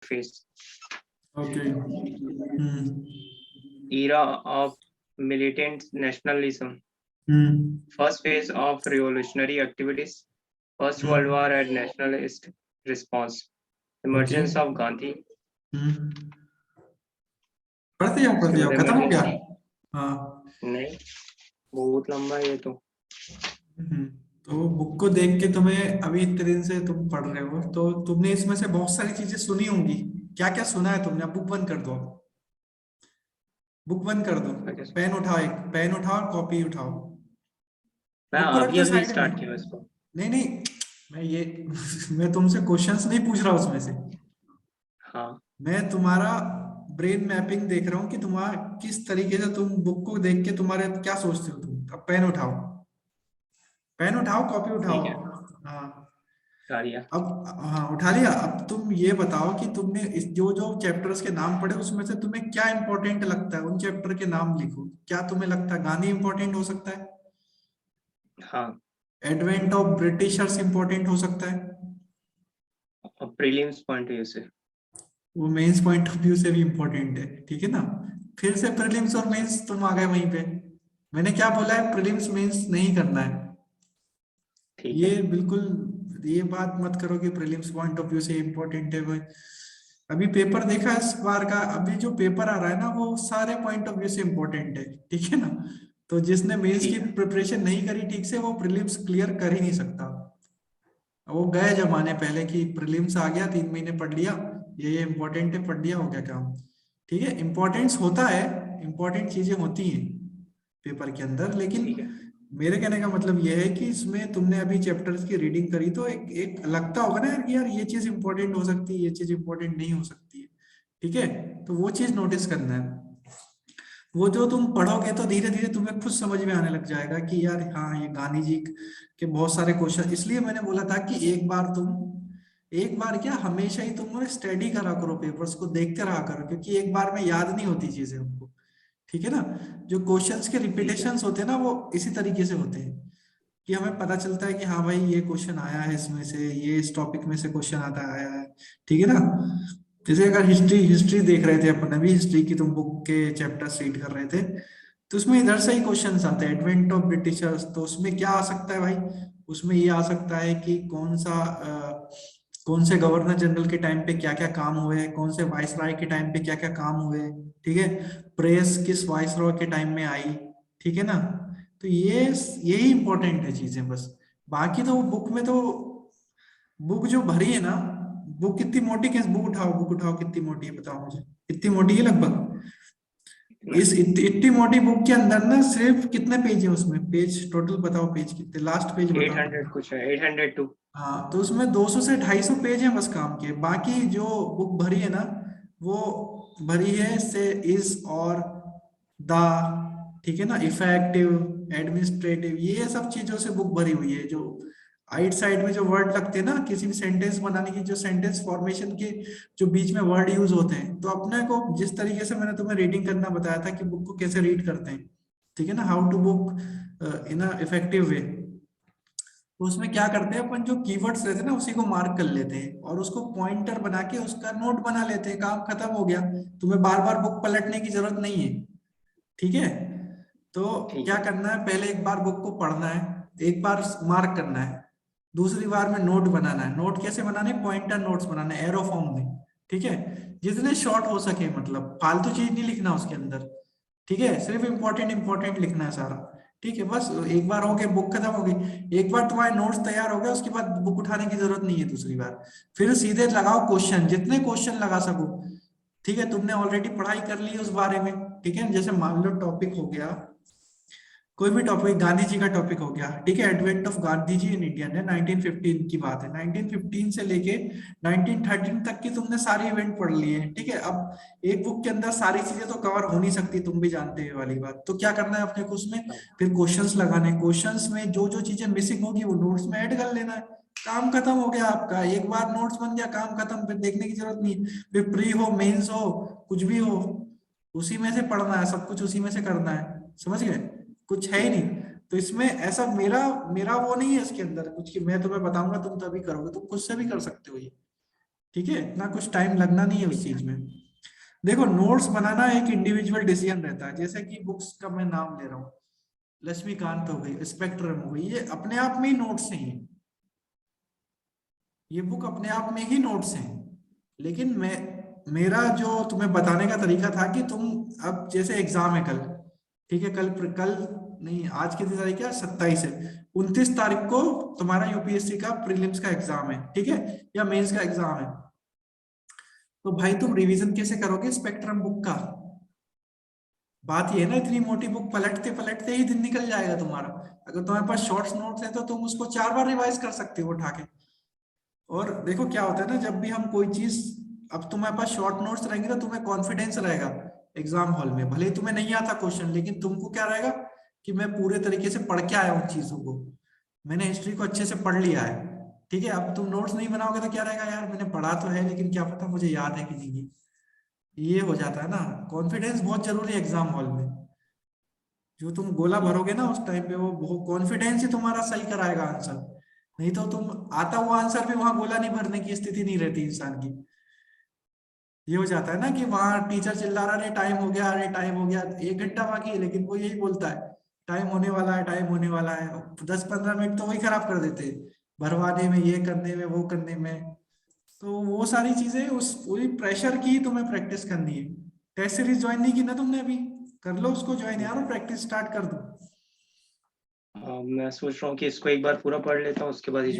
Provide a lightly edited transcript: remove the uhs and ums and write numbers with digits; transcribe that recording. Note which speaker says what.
Speaker 1: phase.
Speaker 2: Okay.
Speaker 1: Era of militant nationalism. First phase of revolutionary activities. First World War and nationalist response. Emergence of Gandhi.
Speaker 2: पढ़ते जाओ खत्म हो गया। हाँ
Speaker 1: नहीं, बहुत लंबा है ये तो।
Speaker 2: तो बुक को देख के तुम्हें अभी इतने दिन से तुम पढ़ रहे हो तो तुमने इसमें से बहुत सारी चीजें सुनी होंगी। क्या क्या सुना है तुमने? अब बुक बंद कर दो, बुक बंद कर दो, पेन उठाओ, एक पेन उठाओ, कॉपी उठाओ,
Speaker 1: मैं
Speaker 2: बुक को रख
Speaker 1: अभी
Speaker 2: दो
Speaker 1: अभी
Speaker 2: साइड
Speaker 1: स्टार्ट
Speaker 2: में।
Speaker 1: किया इसको।
Speaker 2: नहीं नहीं, मैं ये मैं तुमसे क्वेश्चंस नहीं पूछ रहा उसमें से।
Speaker 1: हाँ,
Speaker 2: मैं तुम्हारा ब्रेन मैपिंग देख रहा हूँ कि तुम्हारा किस तरीके से तुम बुक को देख के तुम्हारे क्या सोचते हो तुम। अब पेन उठाओ, पेन उठाओ, कॉपी उठाओ।
Speaker 1: ठीक है,
Speaker 2: हाँ
Speaker 1: उठा लिया।
Speaker 2: अब, हाँ उठा लिया। अब तुम ये बताओ कि तुमने इस जो जो चैप्टर्स के नाम पढ़े उसमें से तुम्हें क्या इंपॉर्टेंट लगता है, उन चैप्टर के नाम लिखो। क्या तुम्हें लगता है गांधी इंपॉर्टेंट हो सकता है?
Speaker 1: हाँ,
Speaker 2: एडवेंट ऑफ ब्रिटिशर्स इंपॉर्टेंट हो सकता है?
Speaker 1: प्रीलिम्स पॉइंट व्यू से।
Speaker 2: वो मेंस पॉइंट ऑफ व्यू से भी इंपॉर्टेंट है, ठीक है ना। फिर से प्रीलिम्स और मेंस तुम आ गए वहीं पे। मैंने क्या बोला है? प्रीलिम्स मेंस नहीं करना है।
Speaker 1: ठीक
Speaker 2: ये
Speaker 1: है,
Speaker 2: बिल्कुल ये बात मत करो कि प्रीलिम्स पॉइंट ऑफ व्यू से इम्पोर्टेंट है। वो अभी पेपर देखा इस बार का, अभी जो पेपर आ रहा है ना वो सारे पॉइंट ऑफ व्यू से इम्पोर्टेंट है, ठीक है ना। तो जिसने मेंस की
Speaker 1: ठीक है।
Speaker 2: प्रिपरेशन नहीं करी ठीक से वो प्रीलिम्स क्लियर कर ही नहीं सकता। वो गए जमाने पहले कि प्रीलिम्स आ गया 3 महीने पढ़ लिया, ये इम्पोर्टेंट है, पढ़ लिया, हो गया काम। ठीक है, इम्पोर्टेंस होता है, इम्पोर्टेंट चीजें होती हैं पेपर के अंदर, लेकिन
Speaker 1: ठीक है,
Speaker 2: मेरे कहने का मतलब यह है कि इसमें तुमने अभी चैप्टर्स की रीडिंग करी तो एक एक लगता होगा ना यार कि यार ये चीज इंपॉर्टेंट हो सकती है, ये चीज इंपॉर्टेंट नहीं हो सकती है। ठीक है, तो वो चीज नोटिस करना है। वो जो तुम पढ़ोगे तो धीरे धीरे तुम्हें खुद समझ में आने लग जाएगा कि यार हाँ ये गांधी जी के बहुत सारे क्वेश्चन। इसलिए मैंने बोला था कि एक बार तुम, एक बार क्या हमेशा ही तुम स्टडी करा करो, पेपर्स को देखते रहा करो, क्योंकि एक बार में याद नहीं होती चीजें हमको। ठीक है ना। जो क्वेश्चंस के
Speaker 1: ठीक है।
Speaker 2: रिपीटेशंस होते हैं ना वो इसी तरीके से होते हैं कि हमें पता चलता है कि हाँ भाई ये क्वेश्चन आया है इसमें से, ये इस टॉपिक में से क्वेश्चन आता आया है। ठीक है ना। जैसे अगर हिस्ट्री हिस्ट्री देख रहे थे अपन, अभी हिस्ट्री की तुम बुक के चैप्टर्स रीड कर रहे थे तो उसमें इधर से ही क्वेश्चंस आते हैं, एडवेंट ऑफ ब्रिटिशर्स। तो उसमें क्या आ सकता है भाई? उसमें ये आ सकता है कि कौन से गवर्नर जनरल के टाइम पे क्या क्या काम हुए, कौन से वाइसराय के टाइम पे क्या क्या काम हुए। ठीक है, प्रेस किस वाइसरॉय के टाइम में आई। ठीक है ना। तो ये यही इंपॉर्टेंट है चीजें बस। बाकी तो बुक में तो, बुक जो भरी है ना, बुक कितनी मोटी, किस बुक उठाओ कितनी मोटी है बताओ मुझे, कितनी मोटी है लगभग? इस इतनी मोटी बुक के अंदर ना सिर्फ कितने पेज है उसमें? पेज टोटल बताओ, पेज कितने, लास्ट पेज बताओ।
Speaker 1: 800 कुछ है, 802।
Speaker 2: हाँ तो उसमें 200 से 250 पेज है बस काम के। बाकी जो बुक भरी है ना वो भरी है से इज और द, ठीक है ना, इफेक्टिव, एडमिनिस्ट्रेटिव, ये सब चीजों से बुक भरी हुई है। जो आइट साइड में जो वर्ड लगते हैं ना किसी भी सेंटेंस बनाने की, जो सेंटेंस फॉर्मेशन के जो बीच में वर्ड यूज होते हैं, तो अपने को जिस तरीके से मैंने तुम्हें रीडिंग करना बताया था कि बुक को कैसे रीड करते हैं, ठीक है ना, how to book in a effective way. तो उसमें क्या करते हैं अपन, जो कीवर्ड्स रहते हैं ना उसी को मार्क कर लेते हैं और उसको पॉइंटर बना के उसका नोट बना लेते हैं, काम खत्म हो गया। तुम्हें बार बार बुक पलटने की जरूरत नहीं है। ठीक है। तो
Speaker 1: ठीक
Speaker 2: क्या
Speaker 1: है,
Speaker 2: करना है, पहले एक बार बुक को पढ़ना है, एक बार मार्क करना है, दूसरी बार में नोट बनाना है। नोट कैसे बनाने? पॉइंटर नोट्स बनाने, एरो फॉर्म में। ठीक है, जितने शॉर्ट हो सके, मतलब फालतू चीज नहीं लिखना उसके अंदर। ठीक है, सिर्फ इंपॉर्टेंट इंपॉर्टेंट लिखना है सारा। ठीक है, बस एक बार हो गया, बुक खत्म हो गई, एक बार तुम्हारे नोट्स तैयार हो गए, उसके बाद बुक उठाने की जरूरत नहीं है दूसरी बार। फिर सीधे लगाओ क्वेश्चन, जितने क्वेश्चन लगा सको। ठीक है, तुमने ऑलरेडी पढ़ाई कर ली उस बारे में। ठीक है, जैसे मान लो टॉपिक हो गया, कोई भी टॉपिक, गांधी जी का टॉपिक हो गया। ठीक है, advent of Gandhi ji in India ने 1915 की बात है, 1915 से लेके 1913 तक की तुमने सारी इवेंट पढ़ ली है। ठीक है, अब एक बुक के अंदर सारी चीजें तो कवर हो नहीं सकती, तुम भी जानते हो वाली बात। तो क्या करना है अपने को उसमें, फिर क्वेश्चंस लगाने, क्वेश्चंस में जो जो चीजें मिसिंग होगी वो नोट्स में ऐड कर लेना है। काम खत्म हो गया आपका, एक बार नोट्स बन गया, काम खत्म, फिर देखने की जरूरत नहीं। फिर प्री हो, मेंस हो, कुछ भी हो, उसी में से पढ़ना है, सब कुछ उसी में से करना है। समझ गए? कुछ है ही
Speaker 1: ठीक है।
Speaker 2: नहीं। तो इसमें ऐसा मेरा मेरा वो नहीं है इसके अंदर कुछ कि मैं तुम्हें बताऊंगा तुम तभी करोगे, तुम खुद से भी कर सकते हो ये। ठीक है, इतना कुछ टाइम लगना नहीं है उस चीज में। देखो नोट्स बनाना एक इंडिविजुअल डिसीजन रहता है, जैसे कि बुक्स का मैं नाम ले रहा हूँ, लक्ष्मीकांत हो गई, स्पेक्ट्रम हो गई, ये अपने आप में ही नोट्स हैं, ये बुक अपने आप में ही नोट्स हैं। लेकिन मेरा जो तुम्हें बताने का तरीका था कि तुम अब जैसे एग्जाम है कल, ठीक है, कल नहीं, आज की तारीख क्या, 27 है, 29 तारीख को तुम्हारा यूपीएससी का प्रीलिम्स का एग्जाम है, ठीक है, या मेंस का एग्जाम है। तो भाई तुम रिवीजन कैसे करोगे स्पेक्ट्रम बुक का? बात ये है ना, इतनी मोटी बुक पलटते पलटते ही दिन निकल जाएगा तुम्हारा। अगर तुम्हारे पास शॉर्ट्स नोट्स है तो तुम उसको 4 बार रिवाइज कर सकते हो उठा के। और देखो क्या होता है ना, जब भी हम कोई चीज, अब तुम्हारे पास शॉर्ट नोट्स रहेंगे तो तुम्हें कॉन्फिडेंस रहेगा एग्जाम हॉल में, भले ही तुम्हें नहीं आता क्वेश्चन, लेकिन तुमको क्या रहेगा कि मैं पूरे तरीके से पढ़ के आया हूँ चीजों को, मैंने हिस्ट्री को अच्छे से पढ़ लिया है। ठीक है, अब तुम नोट्स नहीं बनाओगे तो क्या रहेगा, यार मैंने पढ़ा तो है लेकिन क्या पता मुझे याद है कि नहीं, ये हो जाता है ना। कॉन्फिडेंस बहुत जरूरी है एग्जाम हॉल में। जो तुम गोला भरोगे ना उस टाइम पे, वो कॉन्फिडेंस ही तुम्हारा सही कराएगा आंसर। नहीं तो तुम आता हुआ आंसर भी वहां गोला नहीं भरने की स्थिति नहीं रहती इंसान की। ये हो जाता है ना कि वहां टीचर चिल्ला रहा, अरे टाइम हो गया, अरे टाइम हो गया, 1 घंटा बाकी है, लेकिन वो यही बोलता है टाइम होने वाला है, टाइम होने वाला है। 10-15 मिनट तो वही खराब कर देते हैं, भरवाने में, ये करने में, वो करने में। तो वो सारी चीजें, उस पूरी प्रेशर की तुम्हें प्रैक्टिस करनी है। टेस्ट सीरीज ज्वाइन नहीं की ना तुमने अभी, कर लो उसको ज्वाइन यार, और प्रैक्टिस स्टार्ट कर दो।
Speaker 1: मैं सोच रहा हूँ कि इसको एक बार पूरा पढ़ लेता हूँ, उसके बाद ही